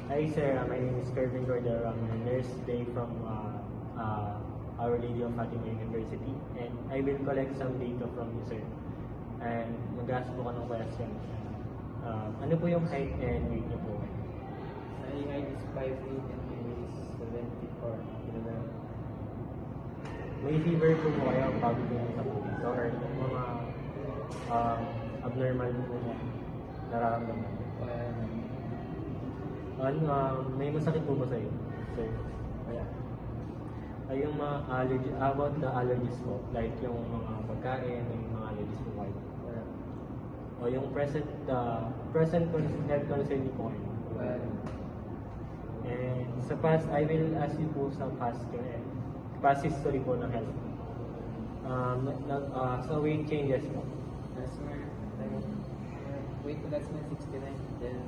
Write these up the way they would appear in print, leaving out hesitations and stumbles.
Hi sir, my name is Kervin Cordero. I'm a nurse day from Our Lady of Fatima University, and I will collect some data from you sir. And mag-ask po ko ng question. Ano po yung height and weight niyo po? My height is 5'8" and my weight is 74 kilograms. May fever po mo kayo bago pumunta po dito or mga abnormal po mo nararamdaman? May masakit po ba sa iyo? Sir? Wala. Ay yung mga allergy, about the allergies po, like yung mga pagkain, yung mga allergies po kayo. Wala. O yung present health concern niyo po kayo. Wala. And sa past, I will ask you po sa past history po ng health. Sa weight changes po. Last month, weight ko last month 69. Then,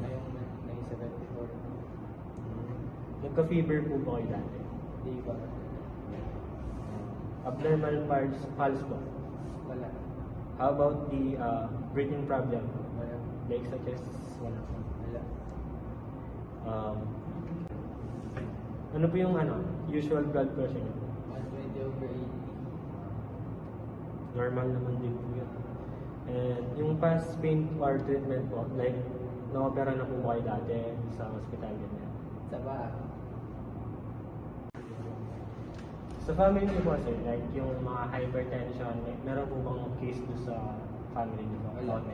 ngayon, 74. Nagka-fever po ba kayo dati? Di ba? Abnormal pulse po. Wala. How about the breathing problem? Wala. Like such as wala po. Wala. Ano po yung usual blood pressure niyo? 120/80. Normal naman din po yun. And yung past pain or treatment po, like na-opera na po ba kayo dati sa hospital ganyan? Sa ba? Sa family niyo po sir, like yung mga hypertension, meron po bang case doon sa family niyo po? Wala. About